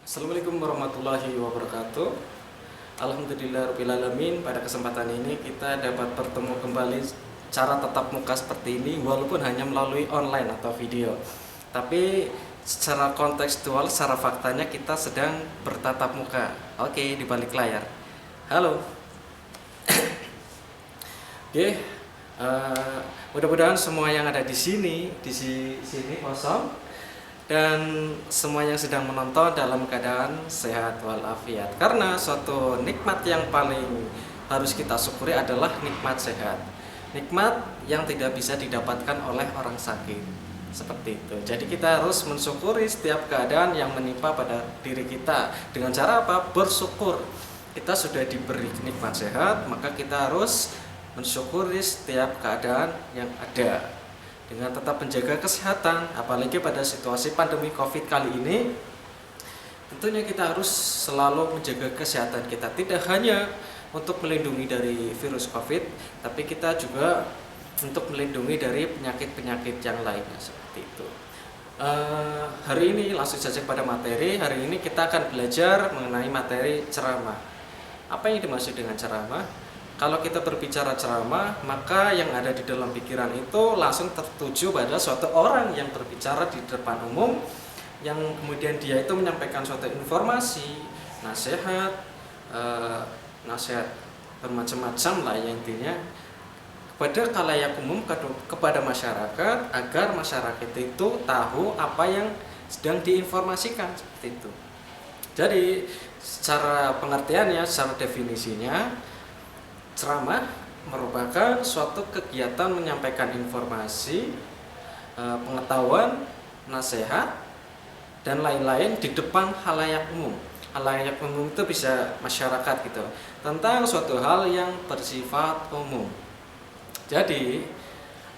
Assalamualaikum warahmatullahi wabarakatuh. Alhamdulillahirrahmanirrahim. Pada kesempatan ini kita dapat bertemu kembali cara tatap muka seperti ini, walaupun hanya melalui online atau video. Tapi secara kontekstual, secara faktanya kita sedang bertatap muka. Oke, di balik layar. Halo. Oke, mudah-mudahan semua yang ada di sini kosong, dan semua yang sedang menonton dalam keadaan sehat walafiat. Karena suatu nikmat yang paling harus kita syukuri adalah nikmat sehat. Nikmat yang tidak bisa didapatkan oleh orang sakit. Seperti itu. Jadi kita harus mensyukuri setiap keadaan yang menimpa pada diri kita. Dengan cara apa? Bersyukur. Kita sudah diberi nikmat sehat, maka kita harus mensyukuri setiap keadaan yang ada dengan tetap menjaga kesehatan. Apalagi pada situasi pandemi COVID kali ini, tentunya kita harus selalu menjaga kesehatan kita, tidak hanya untuk melindungi dari virus COVID, tapi kita juga untuk melindungi dari penyakit-penyakit yang lainnya seperti itu. Hari ini langsung saja pada materi. Hari ini kita akan belajar mengenai materi ceramah. Apa yang dimaksud dengan ceramah? Kalau kita berbicara ceramah, maka yang ada di dalam pikiran itu langsung tertuju pada suatu orang yang berbicara di depan umum, yang kemudian dia itu menyampaikan suatu informasi, nasihat, nasihat bermacam-macam lah ya intinya, kepada khalayak umum, kepada masyarakat, agar masyarakat itu tahu apa yang sedang diinformasikan seperti itu. Jadi secara pengertiannya, secara definisinya, ceramah merupakan suatu kegiatan menyampaikan informasi, pengetahuan, nasihat, dan lain-lain di depan khalayak umum. Khalayak umum itu bisa masyarakat gitu, tentang suatu hal yang bersifat umum. Jadi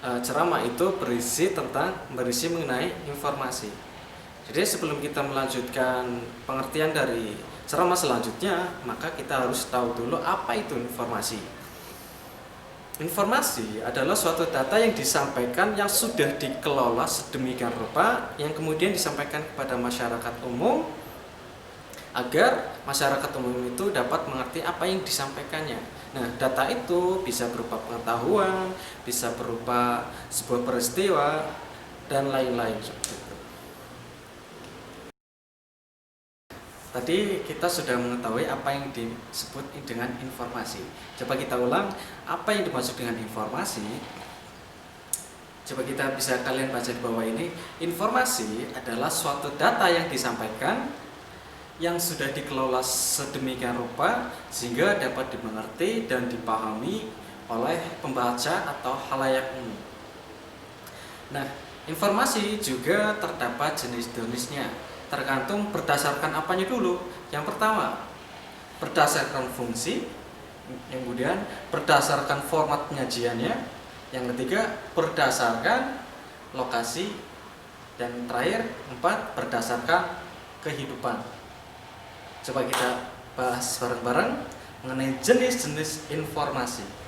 ceramah itu berisi mengenai informasi. Jadi sebelum kita melanjutkan pengertian dari ceramah selanjutnya, maka kita harus tahu dulu apa itu informasi. Informasi adalah suatu data yang disampaikan, yang sudah dikelola sedemikian rupa, yang kemudian disampaikan kepada masyarakat umum, agar masyarakat umum itu dapat mengerti apa yang disampaikannya. Nah, data itu bisa berupa pengetahuan, bisa berupa sebuah peristiwa, dan lain-lain seperti itu. Tadi kita sudah mengetahui apa yang disebut dengan informasi. Coba kita ulang, apa yang dimaksud dengan informasi? Coba kita bisa kalian baca di bawah ini. Informasi adalah suatu data yang disampaikan, yang sudah dikelola sedemikian rupa sehingga dapat dimengerti dan dipahami oleh pembaca atau khalayak umum. Nah, informasi juga terdapat jenis-jenisnya, tergantung berdasarkan apanya dulu. Yang pertama, berdasarkan fungsi. Yang kemudian berdasarkan format penyajiannya. Yang ketiga, berdasarkan lokasi. Dan terakhir, 4, berdasarkan kehidupan. Coba kita bahas bareng-bareng mengenai jenis-jenis informasi.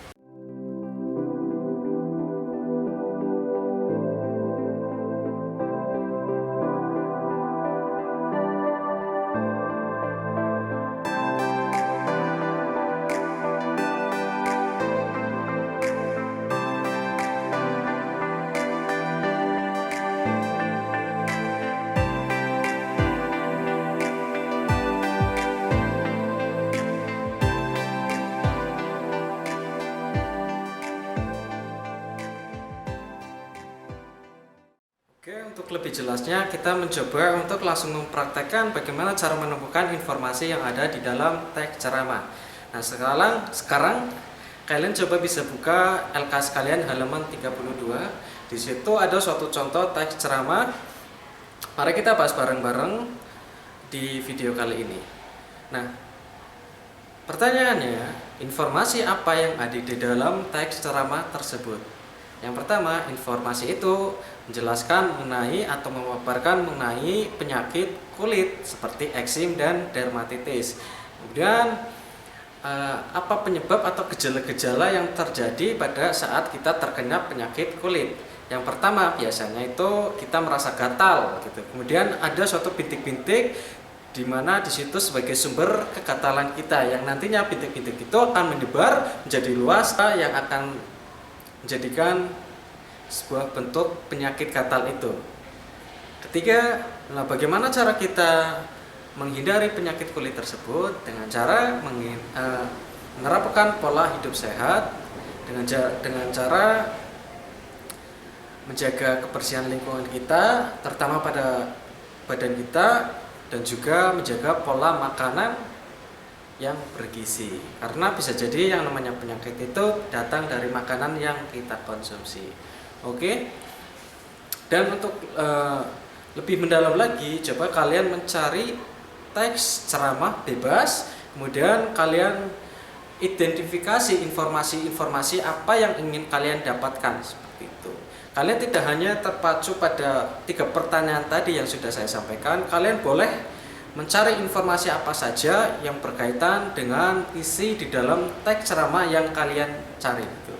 Oke, untuk lebih jelasnya kita mencoba untuk langsung mempraktekkan bagaimana cara menemukan informasi yang ada di dalam teks ceramah. Nah, sekarang kalian coba bisa buka LKS kalian halaman 32. Di situ ada suatu contoh teks ceramah. Mari kita bahas bareng-bareng di video kali ini. Nah, pertanyaannya, informasi apa yang ada di dalam teks ceramah tersebut? Yang pertama, informasi itu menjelaskan mengenai atau memaparkan mengenai penyakit kulit seperti eksim dan dermatitis. Kemudian apa penyebab atau gejala-gejala yang terjadi pada saat kita terkena penyakit kulit? Yang pertama biasanya itu kita merasa gatal gitu. Kemudian ada suatu bintik-bintik di mana di situ sebagai sumber kegatalan kita yang nantinya bintik-bintik itu akan menyebar menjadi luas yang akan menjadikan sebuah bentuk penyakit gatal itu. Ketiga, bagaimana cara kita menghindari penyakit kulit tersebut? Dengan cara menerapkan pola hidup sehat, dengan cara menjaga kebersihan lingkungan kita, terutama pada badan kita, dan juga menjaga pola makanan yang bergizi. Karena bisa jadi yang namanya penyakit itu datang dari makanan yang kita konsumsi. Oke. Dan untuk lebih mendalam lagi, coba kalian mencari teks ceramah bebas, kemudian kalian identifikasi informasi-informasi apa yang ingin kalian dapatkan, seperti itu. Kalian tidak hanya terpacu pada 3 pertanyaan tadi yang sudah saya sampaikan, kalian boleh mencari informasi apa saja yang berkaitan dengan isi di dalam teks ceramah yang kalian cari itu.